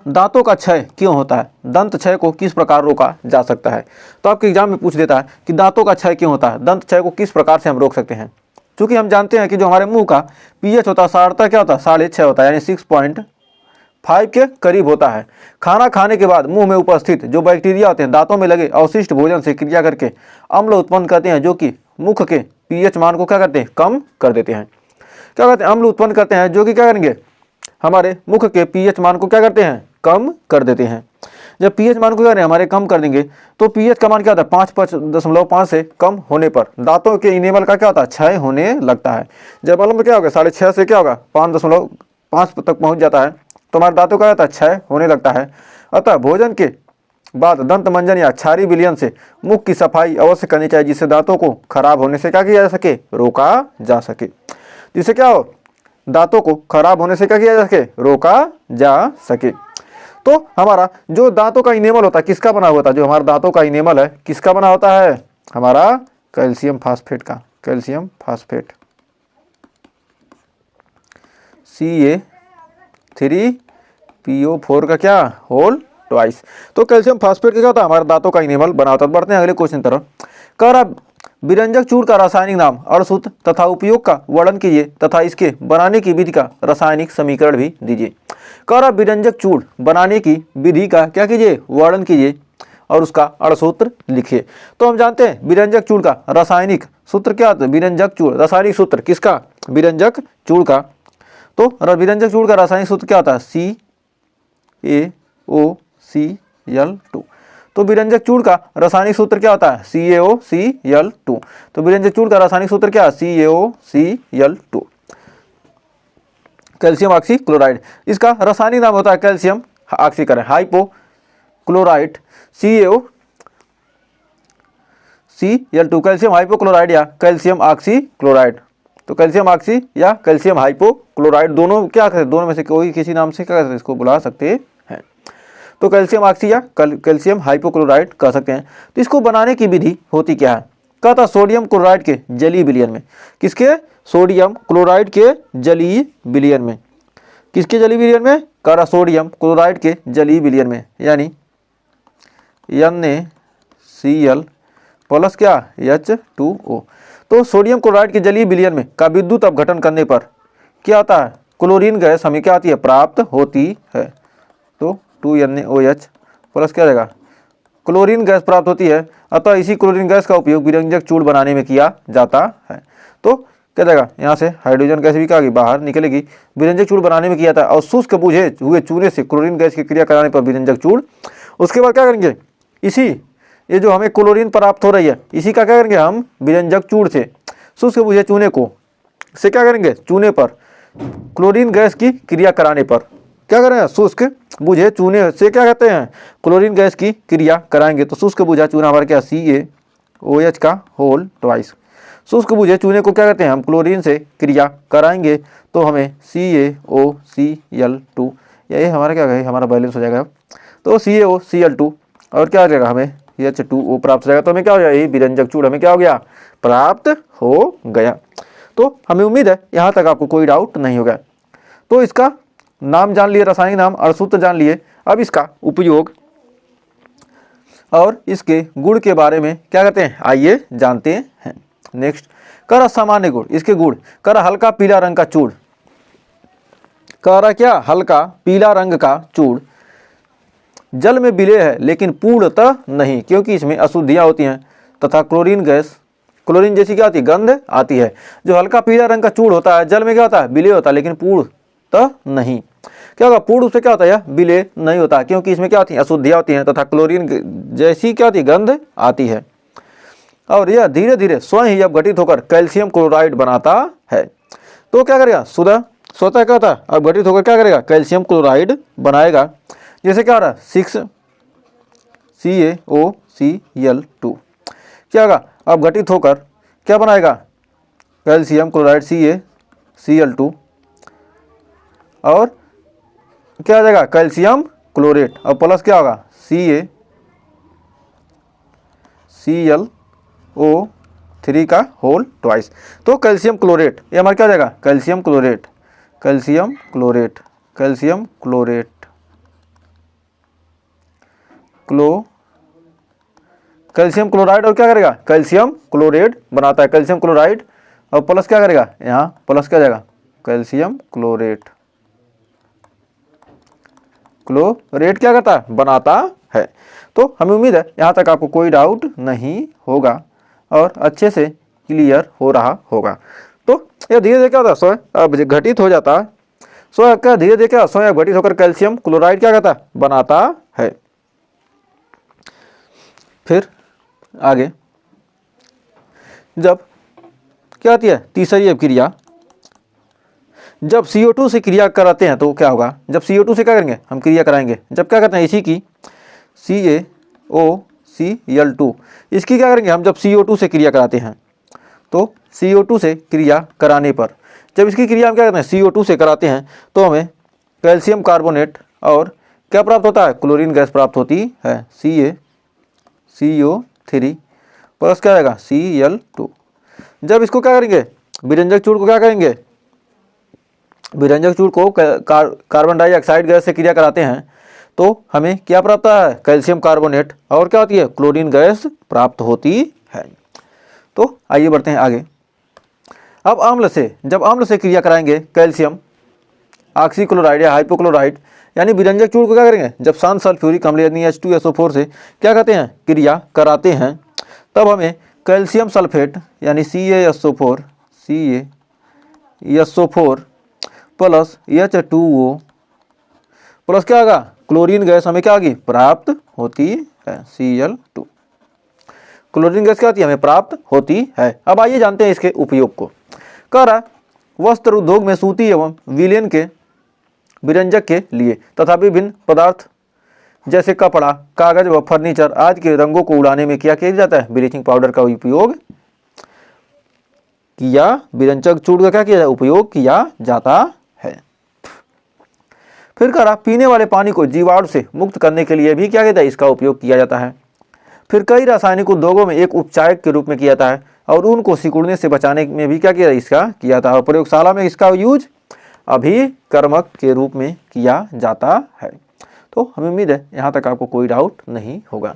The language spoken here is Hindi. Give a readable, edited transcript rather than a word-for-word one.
दांतों का क्षय क्यों होता है, दंत क्षय को किस प्रकार रोका जा सकता है। तो आपके एग्जाम में पूछ देता है कि दांतों का क्षय क्यों होता है, दंत क्षय को किस प्रकार से हम रोक सकते हैं। क्योंकि हम जानते हैं कि जो हमारे मुंह का पीएच होता है साधारणतः क्या होता है 6.5 होता है, यानी 6.5 के करीब होता है। खाना खाने के बाद मुंह में उपस्थित जो बैक्टीरिया होते हैं दांतों में लगे अवशिष्ट भोजन से क्रिया करके अम्ल उत्पन्न करते हैं, जो कि मुख के पीएच मान को क्या करते हैं, कम कर देते हैं। क्या करते हैं, अम्ल उत्पन्न करते हैं जो कि क्या करेंगे, हमारे मुख के पीएच मान को क्या करते हैं, कम कर देते हैं। जब पीएच मान को क्या करें हमारे कम कर देंगे तो पीएच का मान क्या होता है 5.5 से कम होने पर दांतों के इनेमल का क्या होता है, क्षय होने लगता है। जब अम्ल क्या होगा 6.5 से क्या होगा 5.5 तक पहुंच जाता है तो हमारे दांतों का क्षय होने लगता है। अतः भोजन के बाद दंत मंजन या क्षारी विलयन से मुख की सफाई अवश्य करनी चाहिए, जिससे दांतों को खराब होने से क्या किया जा सके, रोका जा सके। जिससे क्या हो, दांतों को खराब होने से क्या किया जा सके, रोका जा सके। तो हमारा जो दांतों का इनेमल होता है किसका बना होता है, जो हमारा दांतों का इनेमल है किसका बना होता है, हमारा कैल्शियम फास्फेट का, कैल्शियम फास्फेट Ca3PO4 का क्या होल ट्वाइस। तो कैल्शियम फास्फेट का क्या होता है, हमारे दांतों का इनेमल बना होता है। बढ़ते हैं अगले क्वेश्चन तरफ। कह रहा विरंजक चूर्ण का रासायनिक नाम और सूत्र तथा उपयोग का वर्णन कीजिए तथा इसके बनाने की विधि का रासायनिक समीकरण भी दीजिए। कह रहा विरंजक चूर्ण बनाने की विधि का क्या कीजिए, वर्णन कीजिए और उसका अणुसूत्र लिखिए। तो हम जानते हैं विरंजक चूर्ण का रासायनिक सूत्र क्या होता है, विरंजक चूर्ण रासायनिक सूत्र किसका, विरंजक चूर्ण का। तो विरंजक चूर्ण का रासायनिक सूत्र क्या होता है, CaOCl2। तो विरंजक चूर्ण का रासायनिक सूत्र क्या होता है, CaOCl2। तो विरंजक चूर्ण का रासायनिक सूत्र क्या है, CaOCl2। कैल्शियम ऑक्सी क्लोराइड, इसका रासायनिक नाम होता है कैल्शियम ऑक्सीकरण हाइपोक्लोराइड CaOCl2, कैल्शियम हाइपोक्लोराइड या कैल्शियम ऑक्सी क्लोराइड। तो कैल्शियम ऑक्सी या कैल्शियम हाइपोक्लोराइड दोनों क्या कहते हैं, दोनों में से कोई किसी नाम से क्या कहते हैं, इसको बुला सकते हैं। तो कैल्शियम ऑक्सी या कैल्शियम हाइपोक्लोराइड कह सकते हैं। तो इसको बनाने की विधि होती क्या है, कहता सोडियम क्लोराइड के जलीय विलयन में, किसके, सोडियम क्लोराइड के जलीय विलयन में, किसके जलीय विलयन में, कह रहा सोडियम क्लोराइड के जलीय विलयन में, यानी NaCl प्लस क्या H2O। तो सोडियम क्लोराइड के जलीय विलयन में का विद्युत अपघटन करने पर क्या आता है, क्लोरीन गैस हमें क्या आती है, प्राप्त होती है। तो 2NaOH प्लस क्या रहेगा, क्लोरीन गैस प्राप्त होती है। अतः इसी क्लोरीन गैस का उपयोग विरंजक चूर्ण बनाने में किया जाता है। तो क्या जाएगा, यहाँ से हाइड्रोजन गैस भी क्या बाहर निकलेगी, विरंजक चूर्ण बनाने में किया जाता है। और शुष्क बुझे हुए चूने से क्लोरीन गैस की क्रिया कराने पर विरंजक चूर्ण। उसके बाद क्या करेंगे, इसी ये जो हमें क्लोरीन प्राप्त हो रही है इसी का क्या करेंगे हम, विरंजक चूर्ण से शुष्क बुझे चूने को से क्या करेंगे, चूने पर क्लोरीन गैस की क्रिया कराने पर क्या करेंगे, शुष्क बुझे चूने से क्या कहते हैं, क्लोरीन गैस की क्रिया कराएंगे। तो शुष्क बुझा चूना हमारा क्या, CaOH का होल ट्वाइस। शुष्क बुझे चूने को क्या कहते हैं, हम क्लोरीन से क्रिया कराएंगे तो हमें CaOCl2, ये हमारा क्या है, हमारा बैलेंस हो जाएगा। तो CaOCl2 और क्या हो जाएगा, हमें H2O प्राप्त हो जाएगा। तो हमें क्या हो जाएगा, ये विरंजक चूर्ण हमें क्या हो गया, प्राप्त हो गया। तो हमें उम्मीद है यहाँ तक आपको कोई डाउट नहीं होगा। तो इसका नाम जान लिए, रासायनिक नाम और सूत्र जान लिए। अब इसका उपयोग और इसके गुण के बारे में क्या कहते हैं, आइए जानते हैं। नेक्स्ट, करा सामान्य गुण, इसके गुण, करा हल्का पीला रंग का चूर्ण, करा क्या, हल्का पीला रंग का चूर्ण जल में विलेय है लेकिन पूर्णतः नहीं, क्योंकि इसमें अशुद्धियां होती हैं तथा क्लोरीन गैस, क्लोरीन जैसी क्या आती है, गंध आती है। जो हल्का पीला रंग का चूर्ण होता है जल में क्या होता है, विलेय होता है, लेकिन पूर्णतः नहीं। क्या होगा, पूर्ण रूप से क्या होता है, विलेय नहीं होता, क्योंकि इसमें क्या होती है, अशुद्धियां होती हैं तथा क्लोरीन जैसी क्या होती है, गंध आती है। और यह धीरे धीरे स्वयं ही अपघटित होकर कैल्शियम क्लोराइड बनाता है। तो क्या करेगा, स्वतः क्या होता है, अपघटित होकर क्या करेगा, कैल्शियम क्लोराइड बनाएगा। जैसे क्या हो रहा है, 6CaOCl2 क्या होगा, अपघटित होकर क्या बनाएगा, कैल्शियम क्लोराइड CaCl2 और क्या आ जाएगा, कैल्शियम क्लोरेट और प्लस क्या होगा, CaClO3 का होल ट्वाइस। तो कैल्शियम क्लोरेट ये हमारा क्या हो जाएगा, calcium chlorate, calcium chlorate, calcium chlorate calcium chloride और क्या करेगा, कैल्शियम क्लोराइड बनाता है, कैल्शियम क्लोराइड और प्लस क्या करेगा, यहाँ प्लस क्या जाएगा, कैल्शियम क्लोरेट क्या करता है, बनाता है। तो हमें उम्मीद है यहाँ तक आपको कोई डाउट नहीं होगा और अच्छे से क्लियर हो रहा होगा। तो यह धीरे धीरे क्या होता है, सोया अब घटित हो जाता है, सोया क्या धीरे धीरे क्या सोया घटित होकर कैल्शियम क्लोराइड क्या करता है, बनाता है। फिर आगे जब क्या आती है तीसरी अब क्रिया, जब CO2 से क्रिया कराते हैं तो क्या होगा, जब CO2 से क्या करेंगे हम क्रिया कराएंगे, जब क्या करते हैं इसी की CaOCl2 इसकी क्या करेंगे हम, जब CO2 से क्रिया कराते हैं तो CO2 से क्रिया कराने पर जब इसकी क्रिया हम क्या करते हैं CO2 से कराते हैं तो हमें कैल्शियम कार्बोनेट और क्या प्राप्त होता है, क्लोरीन गैस प्राप्त होती है, CO3 प्लस क्या आएगा Cl2। जब इसको क्या करेंगे विरंजक चूड़ को क्या करेंगे, विरंजक चूड़ को कार्बन डाइऑक्साइड गैस से क्रिया कराते हैं तो हमें क्या प्राप्त होता है, कैल्शियम कार्बोनेट और क्या होती है, क्लोरीन गैस प्राप्त होती है। तो आइए बढ़ते हैं आगे। अब आम्ल से, जब आम्ल से क्रिया कराएंगे कैल्शियम ऑक्सीक्लोराइड या हाइपोक्लोराइड यानी विरंजक चूड़ को क्या करेंगे, जब शांत सल्फ्यूरिक अम्ल यानी H2SO4 से क्या कहते हैं क्रिया कराते हैं तब हमें कैल्शियम सल्फेट यानी CaSO4 प्लस H2O प्लस क्या होगा, क्लोरीन गैस हमें क्या होगी प्राप्त होती है, Cl2 क्लोरीन गैस क्या होती है हमें प्राप्त होती है। अब आइए जानते हैं इसके उपयोग को। कह रहा वस्त्र उद्योग में सूती एवं विलेन के विरंजक के लिए तथा विभिन्न पदार्थ जैसे कपड़ा, कागज व फर्नीचर आदि के रंगों को उड़ाने में क्या किया जाता है, ब्लीचिंग पाउडर का उपयोग किया, विरंजक चूड़ का क्या किया जाता है, उपयोग किया जाता है। फिर कह रहा पीने वाले पानी को जीवाणु से मुक्त करने के लिए भी क्या कहता है, इसका उपयोग किया जाता है। फिर कई रासायनिक उद्योगों में एक उपचायक के रूप में किया जाता है और ऊन को सिकुड़ने से बचाने में भी क्या किया इसका किया था, और प्रयोगशाला में इसका यूज अभिकर्मक के रूप में किया जाता है। तो हमें उम्मीद है यहाँ तक आपको कोई डाउट नहीं होगा।